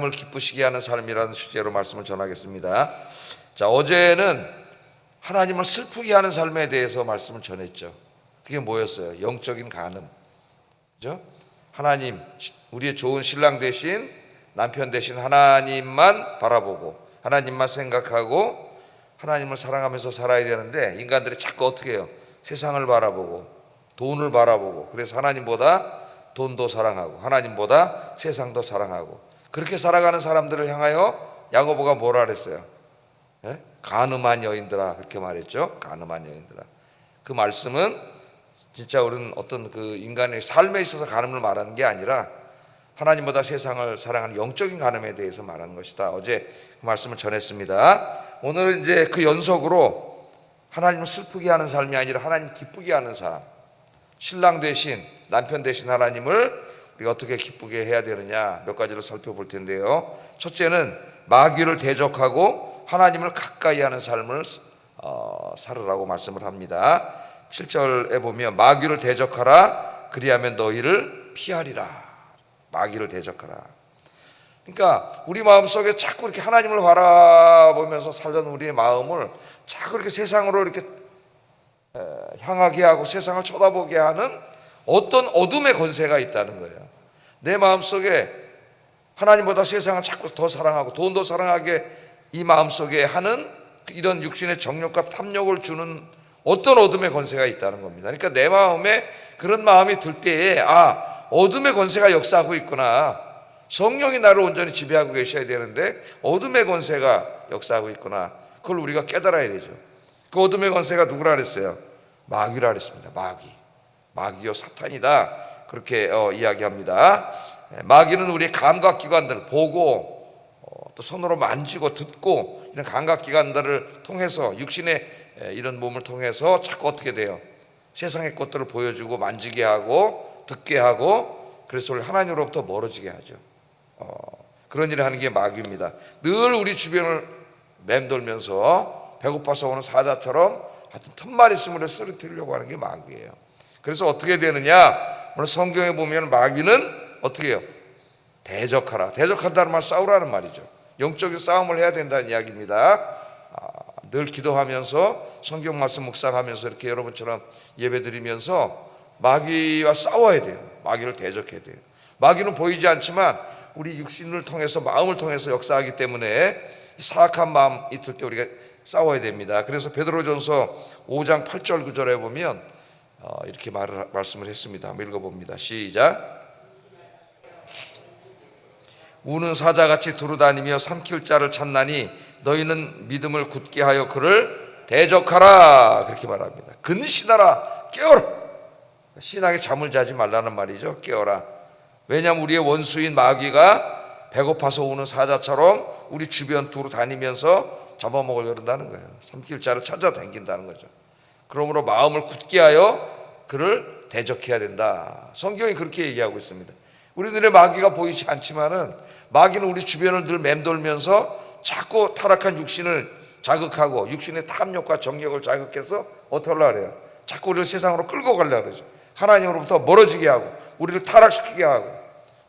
하나님을 기쁘시게 하는 삶이라는 주제로 말씀을 전하겠습니다. 자, 어제는 하나님을 슬프게 하는 삶에 대해서 말씀을 전했죠. 그게 뭐였어요? 영적인 간음. 그죠? 하나님, 우리의 좋은 신랑 대신 남편 대신 하나님만 바라보고 하나님만 생각하고 하나님을 사랑하면서 살아야 되는데, 인간들이 자꾸 어떻게 해요? 세상을 바라보고 돈을 바라보고, 그래서 하나님보다 돈도 사랑하고 하나님보다 세상도 사랑하고, 그렇게 살아가는 사람들을 향하여 야고보가 뭐라 그랬어요? 예? 간음한 여인들아, 그렇게 말했죠. 간음한 여인들아. 그 말씀은 진짜 우리는 어떤 그 인간의 삶에 있어서 간음을 말하는 게 아니라 하나님보다 세상을 사랑하는 영적인 간음에 대해서 말하는 것이다. 어제 그 말씀을 전했습니다. 오늘은 이제 그 연속으로 하나님을 슬프게 하는 삶이 아니라 하나님 기쁘게 하는 삶, 신랑 대신 남편 대신 하나님을 우리가 어떻게 기쁘게 해야 되느냐 몇 가지를 살펴볼 텐데요. 첫째는 마귀를 대적하고 하나님을 가까이 하는 삶을 살으라고 말씀을 합니다. 7절에 보면 마귀를 대적하라, 그리하면 너희를 피하리라. 마귀를 대적하라. 그러니까 우리 마음속에 자꾸 이렇게 하나님을 바라보면서 살던 우리의 마음을 자꾸 이렇게 세상으로 이렇게 향하게 하고 세상을 쳐다보게 하는 어떤 어둠의 권세가 있다는 거예요. 내 마음속에 하나님보다 세상을 자꾸 더 사랑하고 돈도 사랑하게 이 마음속에 하는 이런 육신의 정욕과 탐욕을 주는 어떤 어둠의 권세가 있다는 겁니다. 그러니까 내 마음에 그런 마음이 들 때에 어둠의 권세가 역사하고 있구나, 성령이 나를 온전히 지배하고 계셔야 되는데 어둠의 권세가 역사하고 있구나, 그걸 우리가 깨달아야 되죠. 그 어둠의 권세가 누구라 그랬어요? 마귀라 그랬습니다. 마귀요 사탄이다, 그렇게 이야기합니다. 마귀는 우리의 감각기관들, 보고 또 손으로 만지고 듣고 이런 감각기관들을 통해서 육신의 이런 몸을 통해서 자꾸 어떻게 돼요? 세상의 것들을 보여주고 만지게 하고 듣게 하고, 그래서 우리 하나님으로부터 멀어지게 하죠. 그런 일을 하는 게 마귀입니다. 늘 우리 주변을 맴돌면서 배고파서 오는 사자처럼 하여튼 틈만 있으면 쓰러뜨리려고 하는 게 마귀예요. 그래서 어떻게 되느냐, 오늘 성경에 보면 마귀는 어떻게 해요? 대적하라. 대적한다는 말, 싸우라는 말이죠. 영적인 싸움을 해야 된다는 이야기입니다. 늘 기도하면서 성경 말씀 묵상하면서 이렇게 여러분처럼 예배드리면서 마귀와 싸워야 돼요. 마귀를 대적해야 돼요. 마귀는 보이지 않지만 우리 육신을 통해서, 마음을 통해서 역사하기 때문에 사악한 마음 있을 때 우리가 싸워야 됩니다. 그래서 베드로전서 5장 8절 9절에 보면 이렇게 말씀을 했습니다. 한번 읽어봅니다. 시작. 우는 사자같이 두루다니며 삼킬 자를 찾나니 너희는 믿음을 굳게 하여 그를 대적하라, 그렇게 말합니다. 근신하라, 깨어라. 신앙에 잠을 자지 말라는 말이죠. 깨어라. 왜냐하면 우리의 원수인 마귀가 배고파서 우는 사자처럼 우리 주변 두루 다니면서 잡아먹으려고 한다는 거예요. 삼킬 자를 찾아다닌다는 거죠. 그러므로 마음을 굳게 하여 그를 대적해야 된다. 성경이 그렇게 얘기하고 있습니다. 우리들의 마귀가 보이지 않지만은 마귀는 우리 주변을 늘 맴돌면서 자꾸 타락한 육신을 자극하고 육신의 탐욕과 정욕을 자극해서 어떻게 하려고 해요? 자꾸 우리를 세상으로 끌고 가려고 그러죠. 하나님으로부터 멀어지게 하고 우리를 타락시키게 하고,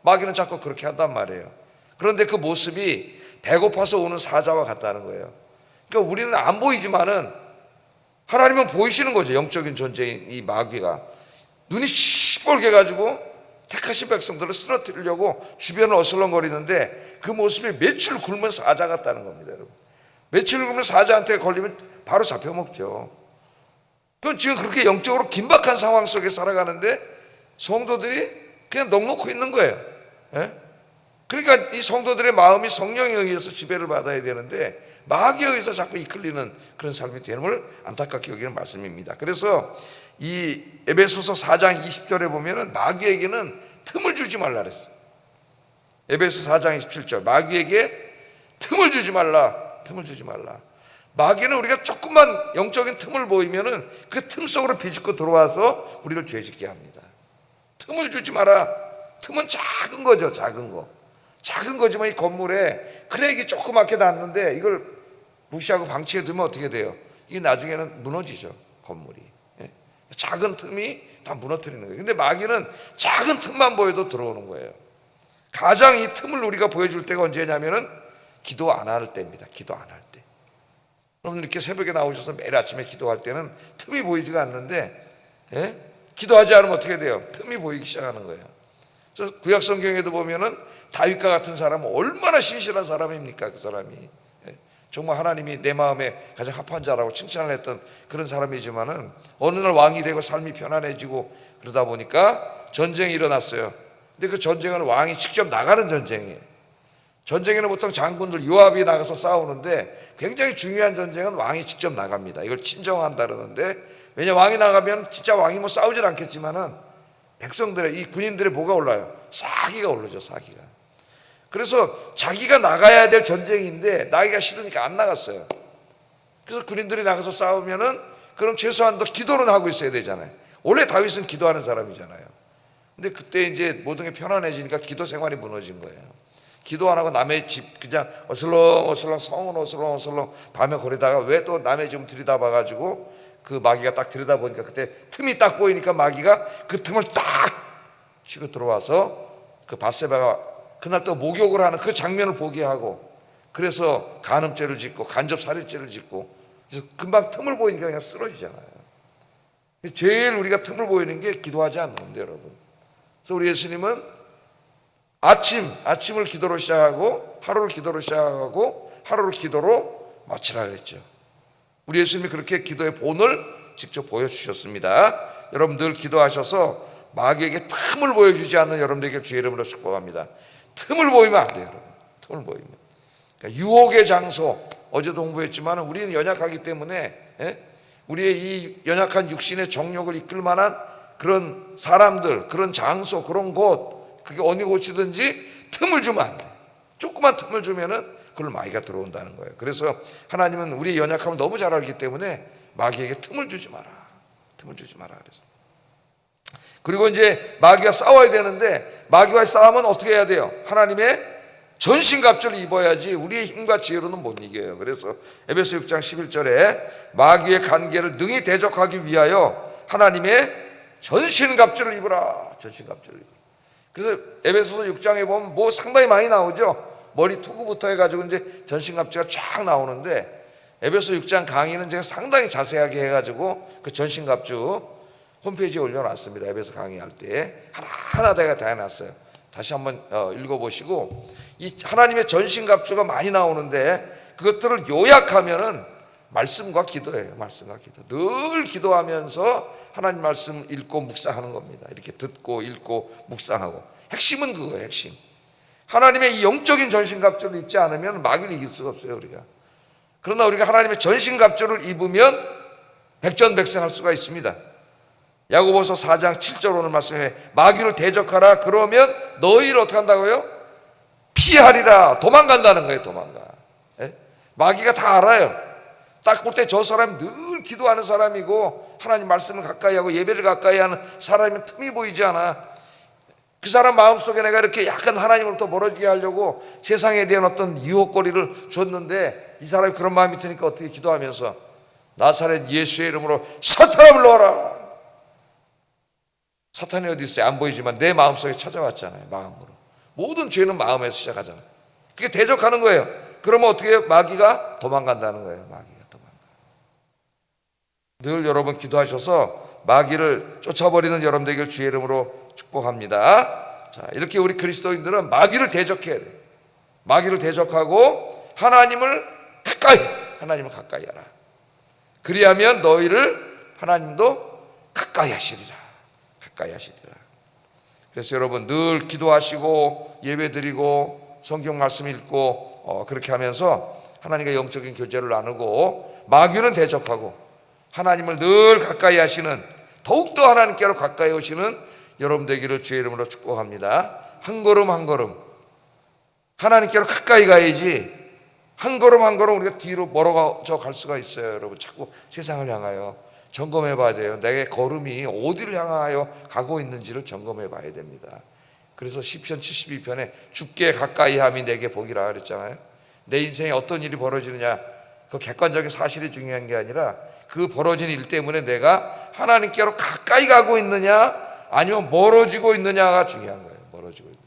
마귀는 자꾸 그렇게 한단 말이에요. 그런데 그 모습이 배고파서 오는 사자와 같다는 거예요. 그러니까 우리는 안 보이지만은 하나님은 보이시는 거죠. 영적인 존재인 이 마귀가 눈이 시뻘게 가지고 택하신 백성들을 쓰러뜨리려고 주변을 어슬렁거리는데 그 모습이 며칠 굶은 사자 같다는 겁니다. 여러분, 며칠 굶은 사자한테 걸리면 바로 잡혀먹죠. 그럼 지금 그렇게 영적으로 긴박한 상황 속에 살아가는데 성도들이 그냥 넋놓고 있는 거예요. 그러니까 이 성도들의 마음이 성령에 의해서 지배를 받아야 되는데 마귀에 의해서 자꾸 이끌리는 그런 삶이 됨을 안타깝게 여기는 말씀입니다. 그래서 이 에베소서 4장 20절에 보면은 마귀에게는 틈을 주지 말라 그랬어요. 에베소 4장 27절, 마귀에게 틈을 주지 말라. 마귀는 우리가 조금만 영적인 틈을 보이면은 그 틈 속으로 비집고 들어와서 우리를 죄짓게 합니다. 틈을 주지 마라. 틈은 작은 거죠. 작은 거지만 이 건물에 크랙이 조그맣게 났는데 이걸 무시하고 방치해 두면 어떻게 돼요? 이게 나중에는 무너지죠. 건물이. 작은 틈이 다 무너뜨리는 거예요. 근데 마귀는 작은 틈만 보여도 들어오는 거예요. 가장 이 틈을 우리가 보여줄 때가 언제냐면은 기도 안 할 때입니다. 기도 안 할 때. 여러분 이렇게 새벽에 나오셔서 매일 아침에 기도할 때는 틈이 보이지가 않는데, 예? 기도하지 않으면 어떻게 돼요? 틈이 보이기 시작하는 거예요. 그래서 구약 성경에도 보면은 다윗과 같은 사람은 얼마나 신실한 사람입니까? 그 사람이, 예? 정말 하나님이 내 마음에 가장 합한 자라고 칭찬을 했던 그런 사람이지만은 어느 날 왕이 되고 삶이 편안해지고 그러다 보니까 전쟁이 일어났어요. 근데 그 전쟁은 왕이 직접 나가는 전쟁이에요. 전쟁에는 보통 장군들 요압이 나가서 싸우는데 굉장히 중요한 전쟁은 왕이 직접 나갑니다. 이걸 친정한다 그러는데, 왜냐 왕이 나가면 진짜 왕이 뭐 싸우질 않겠지만은 백성들의, 이 군인들의 뭐가 올라요? 사기가 올라죠. 사기가. 그래서 자기가 나가야 될 전쟁인데 나가기가 싫으니까 안 나갔어요. 그래서 군인들이 나가서 싸우면은 그럼 최소한 더 기도는 하고 있어야 되잖아요. 원래 다윗은 기도하는 사람이잖아요. 근데 그때 이제 모든 게 편안해지니까 기도 생활이 무너진 거예요. 기도 안 하고 남의 집 그냥 어슬렁어슬렁 성은 어슬렁어슬렁 밤에 거리다가 왜 또 남의 집 들여다봐가지고 그 마귀가 딱 들여다보니까 그때 틈이 딱 보이니까 마귀가 그 틈을 딱 치고 들어와서 그 밧세바가 그날 또 목욕을 하는 그 장면을 보게 하고, 그래서 간음죄를 짓고 간접살인죄를 짓고, 그래서 금방 틈을 보이니까 그냥 쓰러지잖아요. 제일 우리가 틈을 보이는 게 기도하지 않는 건데 여러분. 그래서 우리 예수님은 아침을 기도로 시작하고 하루를 기도로 시작하고 하루를 기도로 마치라 그랬죠. 우리 예수님이 그렇게 기도의 본을 직접 보여주셨습니다. 여러분 늘 기도하셔서 마귀에게 틈을 보여주지 않는 여러분들에게 주의 이름으로 축복합니다. 틈을 보이면 안 돼요, 여러분. 틈을 보이면. 그러니까 유혹의 장소, 어제도 공부했지만 우리는 연약하기 때문에, 예? 우리의 이 연약한 육신의 정욕을 이끌 만한 그런 사람들, 그런 장소, 그런 곳, 그게 어느 곳이든지 틈을 주면 안 돼. 조그만 틈을 주면은 그걸 마귀가 들어온다는 거예요. 그래서 하나님은 우리의 연약함을 너무 잘 알기 때문에 마귀에게 틈을 주지 마라. 틈을 주지 마라 그랬어요. 그리고 이제 마귀와 싸워야 되는데 마귀와의 싸움은 어떻게 해야 돼요? 하나님의 전신갑주를 입어야지 우리의 힘과 지혜로는 못 이겨요. 그래서 에베소 6장 11절에 마귀의 간계를 능히 대적하기 위하여 하나님의 전신갑주를 입으라. 전신갑주를 입으라. 그래서 에베소서 6장에 보면 뭐 상당히 많이 나오죠. 머리 투구부터 해가지고 이제 전신갑주가 쫙 나오는데, 에베소 6장 강의는 제가 상당히 자세하게 해가지고 그 전신갑주 홈페이지에 올려놨습니다. 에베소 강의할 때 하나하나 다 해놨어요. 다시 한번 읽어보시고, 이 하나님의 전신갑주가 많이 나오는데 그것들을 요약하면은 말씀과 기도예요. 말씀과 기도. 늘 기도하면서 하나님 말씀 읽고 묵상하는 겁니다. 이렇게 듣고 읽고 묵상하고. 핵심은 그거예요. 핵심. 하나님의 이 영적인 전신갑주를 입지 않으면 마귀를 이길 수가 없어요, 우리가. 그러나 우리가 하나님의 전신갑주를 입으면 백전백승할 수가 있습니다. 야고보서 4장 7절 오늘 말씀에 마귀를 대적하라. 그러면 너희를 어떻게 한다고요? 피하리라. 도망간다는 거예요. 도망가. 예? 마귀가 다 알아요. 딱 볼 때 저 사람이 늘 기도하는 사람이고 하나님 말씀을 가까이 하고 예배를 가까이 하는 사람이면 틈이 보이지 않아. 그 사람 마음속에 내가 이렇게 약간 하나님으로부터 멀어지게 하려고 세상에 대한 어떤 유혹거리를 줬는데, 이 사람이 그런 마음이 드니까 어떻게 기도하면서 나사렛 예수의 이름으로 사탄아 물러와라. 사탄이 어디 있어요? 안 보이지만 내 마음속에 찾아왔잖아요. 마음으로. 모든 죄는 마음에서 시작하잖아요. 그게 대적하는 거예요. 그러면 어떻게 해요? 마귀가 도망간다는 거예요. 마귀가 도망가. 늘 여러분 기도하셔서 마귀를 쫓아버리는 여러분 되길 주의 이름으로 축복합니다. 자, 이렇게 우리 그리스도인들은 마귀를 대적해야 돼요. 마귀를 대적하고 하나님을 가까이 하라. 그리하면 너희를 하나님도 가까이 하시리라. 그래서 여러분 늘 기도하시고 예배드리고 성경 말씀 읽고 그렇게 하면서 하나님과 영적인 교제를 나누고 마귀는 대적하고 하나님을 늘 가까이 하시는, 더욱더 하나님께로 가까이 오시는 여러분 되기를 주의 이름으로 축복합니다. 한 걸음 한 걸음 하나님께로 가까이 가야지, 한 걸음 한 걸음 우리가 뒤로 멀어져 갈 수가 있어요. 여러분 자꾸 세상을 향하여 점검해 봐야 돼요. 내 걸음이 어디를 향하여 가고 있는지를 점검해 봐야 됩니다. 그래서 시편 72편에 주께 가까이 함이 내게 복이라 그랬잖아요. 내 인생에 어떤 일이 벌어지느냐, 그 객관적인 사실이 중요한 게 아니라 그 벌어진 일 때문에 내가 하나님께로 가까이 가고 있느냐 아니면 멀어지고 있느냐가 중요한 거예요. 멀어지고 있느냐.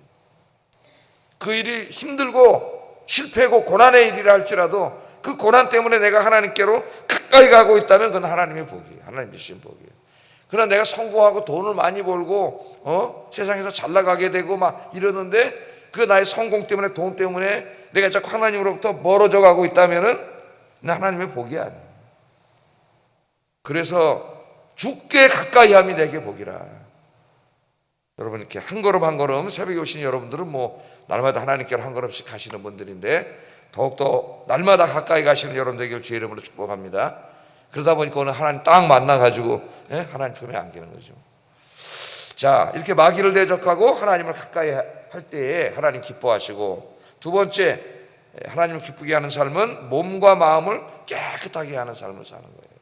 그 일이 힘들고 실패고 고난의 일이라 할지라도 그 고난 때문에 내가 하나님께로 가까이 가고 있다면 그건 하나님의 복이에요. 하나님 주신 복이에요. 그러나 내가 성공하고 돈을 많이 벌고 세상에서 잘 나가게 되고 막 이러는데 그 나의 성공 때문에 돈 때문에 내가 자꾸 하나님으로부터 멀어져 가고 있다면은 하나님의 복이 아니에요. 그래서 죽게 가까이 함이 내게 복이라. 여러분 이렇게 한 걸음 한 걸음 새벽에 오신 여러분들은 뭐 날마다 하나님께로 한 걸음씩 가시는 분들인데 더욱더 날마다 가까이 가시는 여러분 되기를 주의 이름으로 축복합니다. 그러다 보니까 오늘 하나님 딱 만나가지고 하나님 품에 안기는 거죠. 자, 이렇게 마귀를 대적하고 하나님을 가까이 할 때에 하나님 기뻐하시고, 두 번째 하나님을 기쁘게 하는 삶은 몸과 마음을 깨끗하게 하는 삶을 사는 거예요.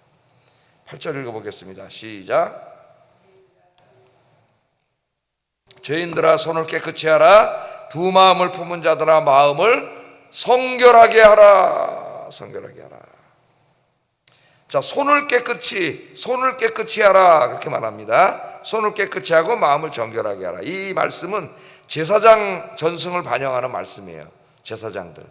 8절 읽어보겠습니다. 시작. 죄인들아 손을 깨끗이 하라. 두 마음을 품은 자들아 마음을 성결하게 하라. 성결하게 하라. 자, 손을 깨끗이 하라 그렇게 말합니다. 손을 깨끗이 하고 마음을 정결하게 하라. 이 말씀은 제사장 전승을 반영하는 말씀이에요. 제사장들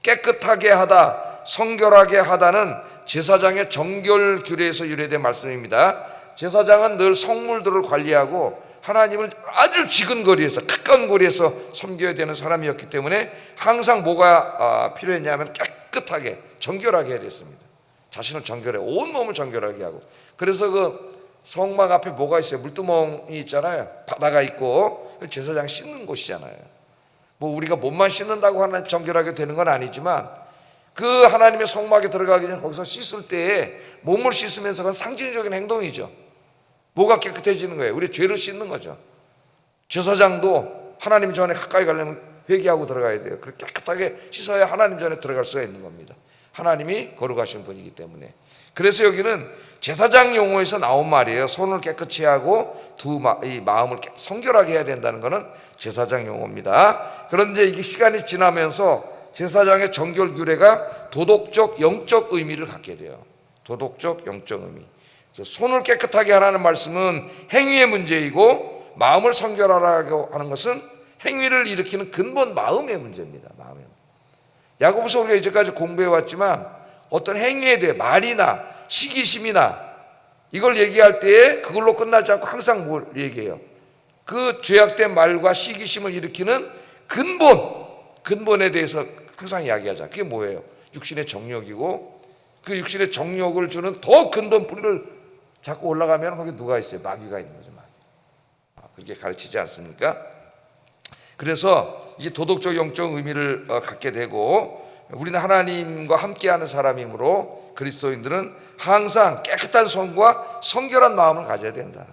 깨끗하게 하다, 성결하게 하다는 제사장의 정결 규례에서 유래된 말씀입니다. 제사장은 늘 성물들을 관리하고 하나님을 아주 지근 거리에서 가까운 거리에서 섬겨야 되는 사람이었기 때문에 항상 뭐가 필요했냐면 깨끗하게 정결하게 해야 됐습니다. 자신을 정결해, 온 몸을 정결하게 하고. 그래서 그 성막 앞에 뭐가 있어요? 물두멍이 있잖아요. 바다가 있고 제사장 씻는 곳이잖아요. 뭐 우리가 몸만 씻는다고 하나님 정결하게 되는 건 아니지만 그 하나님의 성막에 들어가기 전에 거기서 씻을 때에 몸을 씻으면서 그건 상징적인 행동이죠. 뭐가 깨끗해지는 거예요? 우리 죄를 씻는 거죠. 제사장도 하나님 전에 가까이 가려면 회개하고 들어가야 돼요. 그렇게 깨끗하게 씻어야 하나님 전에 들어갈 수가 있는 겁니다. 하나님이 거룩하신 분이기 때문에. 그래서 여기는 제사장 용어에서 나온 말이에요. 손을 깨끗이 하고 이 마음을 성결하게 해야 된다는 것은 제사장 용어입니다. 그런데 이게 시간이 지나면서 제사장의 정결 규례가 도덕적 영적 의미를 갖게 돼요. 도덕적 영적 의미. 손을 깨끗하게 하라는 말씀은 행위의 문제이고 마음을 성결하라고 하는 것은 행위를 일으키는 근본 마음의 문제입니다. 마음의 문제. 야고보서 우리가 이제까지 공부해 왔지만 어떤 행위에 대해 말이나 시기심이나 이걸 얘기할 때에 그걸로 끝나지 않고 항상 뭘 얘기해요? 그 죄악된 말과 시기심을 일으키는 근본에 대해서 항상 이야기하자. 그게 뭐예요? 육신의 정욕이고 그 육신의 정욕을 주는 더 근본 뿌리를 자꾸 올라가면 거기 누가 있어요? 마귀가 있는 거죠. 마귀. 그렇게 가르치지 않습니까? 그래서 이게 도덕적 영적 의미를 갖게 되고 우리는 하나님과 함께하는 사람이므로 그리스도인들은 항상 깨끗한 손과 성결한 마음을 가져야 된다.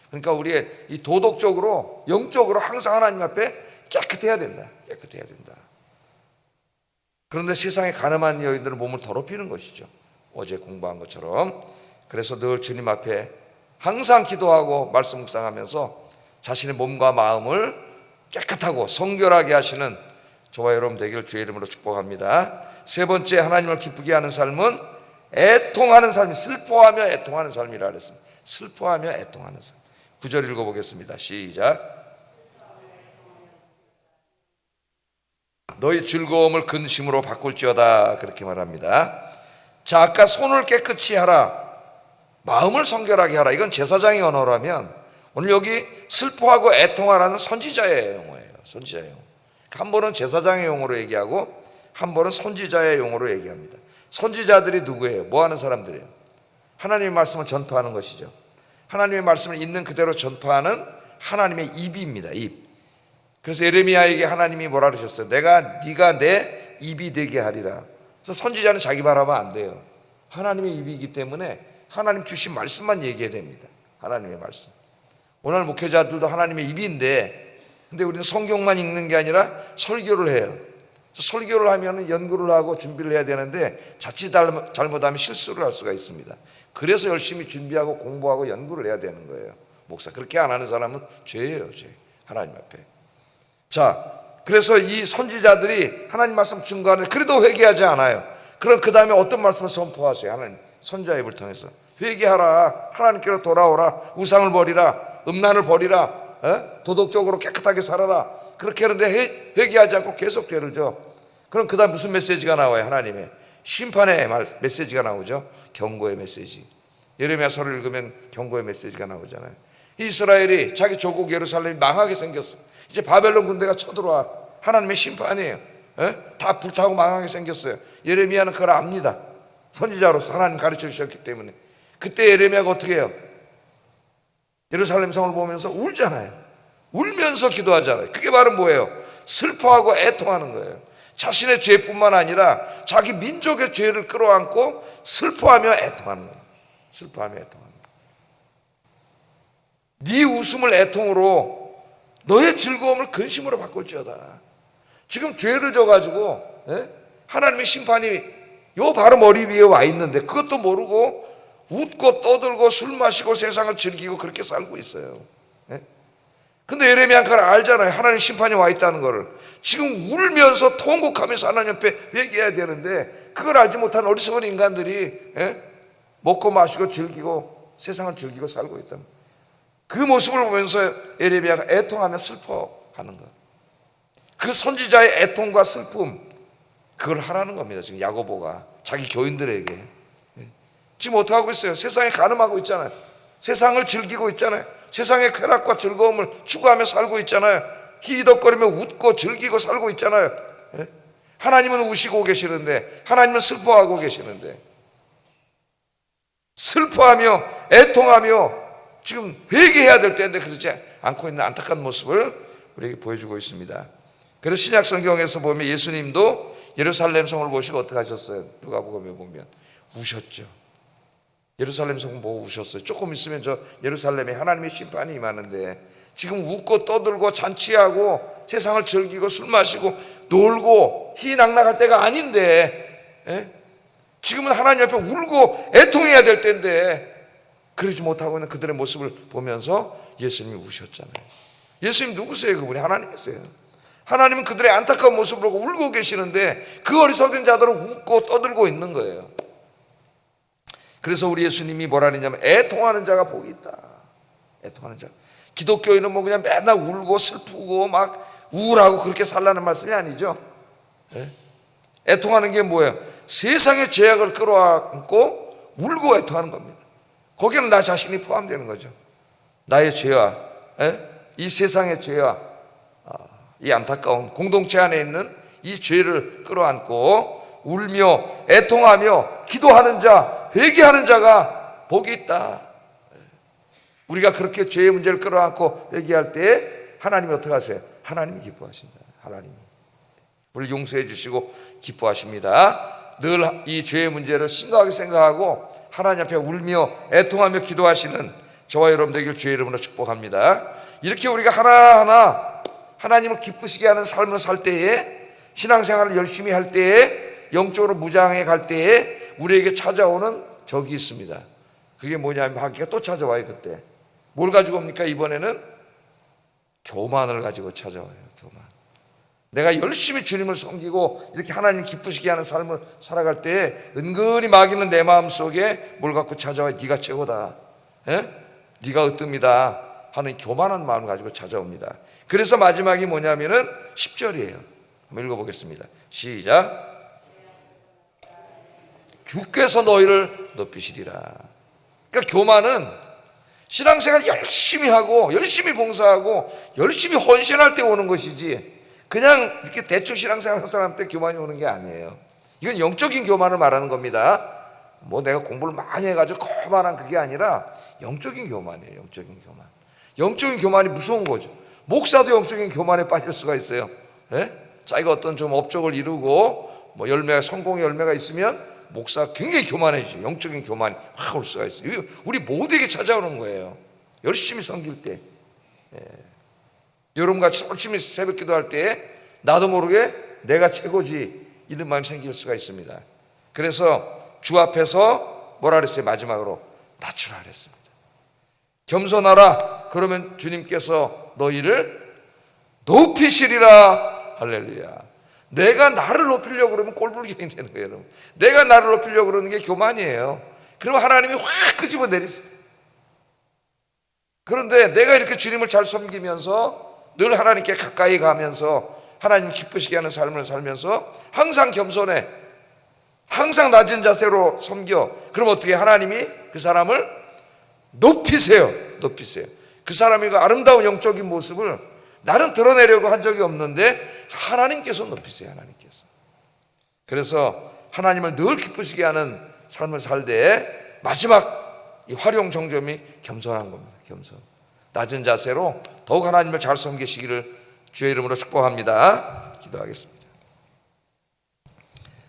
그러니까 우리의 이 도덕적으로 영적으로 항상 하나님 앞에 깨끗해야 된다. 깨끗해야 된다. 그런데 세상에 가늠한 여인들은 몸을 더럽히는 것이죠. 어제 공부한 것처럼. 그래서 늘 주님 앞에 항상 기도하고 말씀 묵상하면서 자신의 몸과 마음을 깨끗하고 성결하게 하시는 저와 여러분 되기를 주의 이름으로 축복합니다. 세 번째 하나님을 기쁘게 하는 삶은 애통하는 삶이, 슬퍼하며 애통하는 삶이라 그랬습니다. 슬퍼하며 애통하는 삶. 9절 읽어보겠습니다. 시작. 너희 즐거움을 근심으로 바꿀지어다 그렇게 말합니다. 자, 아까 손을 깨끗이 하라, 마음을 성결하게 하라, 이건 제사장의 언어라면 오늘 여기 슬퍼하고 애통하라는 선지자의 용어예요. 선지자의 용어. 한 번은 제사장의 용어로 얘기하고 한 번은 선지자의 용어로 얘기합니다. 선지자들이 누구예요? 뭐 하는 사람들이에요? 하나님의 말씀을 전파하는 것이죠. 하나님의 말씀을 있는 그대로 전파하는 하나님의 입입니다. 입. 그래서 예레미야에게 하나님이 뭐라 그러셨어요? 네가 내 입이 되게 하리라. 그래서 선지자는 자기 말하면 안 돼요. 하나님의 입이기 때문에 하나님 주신 말씀만 얘기해야 됩니다. 하나님의 말씀. 오늘 목회자들도 하나님의 입인데 근데 우리는 성경만 읽는 게 아니라 설교를 해요. 설교를 하면 연구를 하고 준비를 해야 되는데 자칫 잘못하면 실수를 할 수가 있습니다. 그래서 열심히 준비하고 공부하고 연구를 해야 되는 거예요. 목사 그렇게 안 하는 사람은 죄예요. 죄. 하나님 앞에. 자, 그래서 이 선지자들이 하나님 말씀 증거하는데 그래도 회개하지 않아요. 그럼 그 다음에 어떤 말씀을 선포하세요? 하나님 선지자 입을 통해서 회개하라, 하나님께로 돌아오라, 우상을 버리라, 음란을 버리라, 도덕적으로 깨끗하게 살아라. 그렇게 하는데 회개하지 않고 계속 죄를 져. 그럼 그 다음 무슨 메시지가 나와요? 하나님의 심판의 메시지가 나오죠. 경고의 메시지. 예레미야서를 읽으면 경고의 메시지가 나오잖아요. 이스라엘이 자기 조국 예루살렘이 망하게 생겼어. 이제 바벨론 군대가 쳐들어와. 하나님의 심판이에요. 다 불타고 망하게 생겼어요. 예레미야는 그걸 압니다. 선지자로서 하나님 가르쳐 주셨기 때문에. 그때 예레미야가 어떻게 해요? 예루살렘 성을 보면서 울잖아요. 울면서 기도하잖아요. 그게 바로 뭐예요? 슬퍼하고 애통하는 거예요. 자신의 죄뿐만 아니라 자기 민족의 죄를 끌어안고 슬퍼하며 애통하는 거예요. 슬퍼하며 애통하는 거예요. 네 웃음을 애통으로, 너의 즐거움을 근심으로 바꿀지어다. 지금 죄를 져가지고 하나님의 심판이 요 바로 머리 위에 와 있는데 그것도 모르고 웃고 떠들고 술 마시고 세상을 즐기고 그렇게 살고 있어요. 근데 예레미야는 그걸 알잖아요. 하나님 심판이 와 있다는 거를. 지금 울면서 통곡하면서 하나님 앞에 회개해야 되는데 그걸 알지 못한 어리석은 인간들이 먹고 마시고 즐기고 세상을 즐기고 살고 있다. 그 모습을 보면서 예레미야가 애통하며 슬퍼하는 것. 그 선지자의 애통과 슬픔, 그걸 하라는 겁니다. 지금 야고보가 자기 교인들에게. 지금 어떻게 하고 있어요? 세상에 가늠하고 있잖아요. 세상을 즐기고 있잖아요. 세상의 쾌락과 즐거움을 추구하며 살고 있잖아요. 희덕거리며 웃고 즐기고 살고 있잖아요. 하나님은 우시고 계시는데, 하나님은 슬퍼하고 계시는데, 슬퍼하며 애통하며 지금 회개해야 될 때인데 그렇지 않고 있는 안타까운 모습을 우리에게 보여주고 있습니다. 그래서 신약 성경에서 보면 예수님도 예루살렘 성을 보시고 어떻게 하셨어요? 누가복음에 보면 우셨죠. 예루살렘 성은 뭐 우셨어요? 조금 있으면 저 예루살렘에 하나님의 심판이 임하는데 지금 웃고 떠들고 잔치하고 세상을 즐기고 술 마시고 놀고 희낙낙할 때가 아닌데 지금은 하나님 앞에 울고 애통해야 될 때인데 그러지 못하고 있는 그들의 모습을 보면서 예수님이 우셨잖아요. 예수님 누구세요? 그분이 하나님이세요. 하나님은 그들의 안타까운 모습을 보고 울고 계시는데 그 어리석은 자들은 웃고 떠들고 있는 거예요. 그래서 우리 예수님이 뭐라 그러냐면 애통하는 자가 복이 있다. 애통하는 자. 기독교인은 뭐 그냥 맨날 울고 슬프고 막 우울하고 그렇게 살라는 말씀이 아니죠. 애통하는 게 뭐예요? 세상의 죄악을 끌어안고 울고 애통하는 겁니다. 거기는 나 자신이 포함되는 거죠. 나의 죄와 이 세상의 죄와 이 안타까운 공동체 안에 있는 이 죄를 끌어안고 울며 애통하며 기도하는 자, 회개하는 자가 복이 있다. 우리가 그렇게 죄의 문제를 끌어안고 회개할 때 하나님이 어떻게 하세요? 하나님이 기뻐하신다. 하나님이 우리를 용서해 주시고 기뻐하십니다. 늘 이 죄의 문제를 심각하게 생각하고 하나님 앞에 울며 애통하며 기도하시는 저와 여러분 되길 주의 이름으로 축복합니다. 이렇게 우리가 하나하나 하나님을 기쁘시게 하는 삶을 살 때에, 신앙생활을 열심히 할 때에, 영적으로 무장해 갈 때에 우리에게 찾아오는 적이 있습니다. 그게 뭐냐면 마귀가 또 찾아와요. 그때 뭘 가지고 옵니까? 이번에는 교만을 가지고 찾아와요. 교만. 내가 열심히 주님을 섬기고 이렇게 하나님 기쁘시게 하는 삶을 살아갈 때 은근히 마귀는 내 마음속에 뭘 갖고 찾아와요? 네가 최고다, 네가 으뜸이다 하는 교만한 마음을 가지고 찾아옵니다. 그래서 마지막이 뭐냐면은 10절이에요. 한번 읽어보겠습니다. 시작. 주께서 너희를 높이시리라. 그러니까 교만은 신앙생활 열심히 하고 열심히 봉사하고 열심히 헌신할 때 오는 것이지 그냥 이렇게 대충 신앙생활 한 사람한테 교만이 오는 게 아니에요. 이건 영적인 교만을 말하는 겁니다. 뭐 내가 공부를 많이 해가지고 거만한 그게 아니라 영적인 교만이에요. 영적인 교만. 영적인 교만이 무서운 거죠. 목사도 영적인 교만에 빠질 수가 있어요. 자기가 어떤 좀 업적을 이루고 뭐 열매가 성공의 열매가 있으면 목사가 굉장히 교만해지죠. 영적인 교만이 확 올 수가 있어요. 이거 우리 모두에게 찾아오는 거예요. 열심히 섬길 때, 여러분같이 열심히 새벽 기도할 때 나도 모르게 내가 최고지 이런 마음이 생길 수가 있습니다. 그래서 주 앞에서 뭐라 그랬어요? 마지막으로 낮추라 그랬습니다. 겸손하라. 그러면 주님께서 너희를 높이시리라. 할렐루야. 내가 나를 높이려고 그러면 꼴불견이 되는 거예요. 여러분. 내가 나를 높이려고 그러는 게 교만이에요. 그러면 하나님이 확 끄집어 내리세요. 그런데 내가 이렇게 주님을 잘 섬기면서 늘 하나님께 가까이 가면서 하나님 기쁘시게 하는 삶을 살면서 항상 겸손해, 항상 낮은 자세로 섬겨. 그럼 어떻게 하나님이 그 사람을 높이세요. 높이세요. 그 사람의 그 아름다운 영적인 모습을 나는 드러내려고 한 적이 없는데 하나님께서 높이세요. 하나님께서. 그래서 하나님을 늘 기쁘시게 하는 삶을 살 때 마지막 이 활용 정점이 겸손한 겁니다. 겸손. 낮은 자세로 더욱 하나님을 잘 섬기시기를 주의 이름으로 축복합니다. 기도하겠습니다.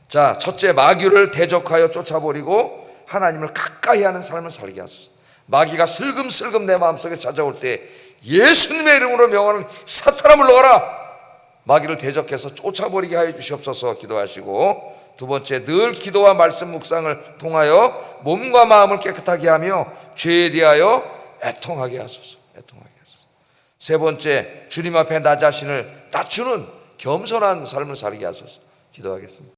자, 첫째, 마귀를 대적하여 쫓아버리고 하나님을 가까이 하는 삶을 살게 하소서. 마귀가 슬금슬금 내 마음속에 찾아올 때 예수님의 이름으로 명하는 사탄아 물러가라. 마귀를 대적해서 쫓아버리게 하여 주시옵소서 기도하시고, 두 번째, 늘 기도와 말씀 묵상을 통하여 몸과 마음을 깨끗하게 하며 죄에 대하여 애통하게 하소서. 애통하게 하소서. 세 번째, 주님 앞에 나 자신을 낮추는 겸손한 삶을 살게 하소서 기도하겠습니다.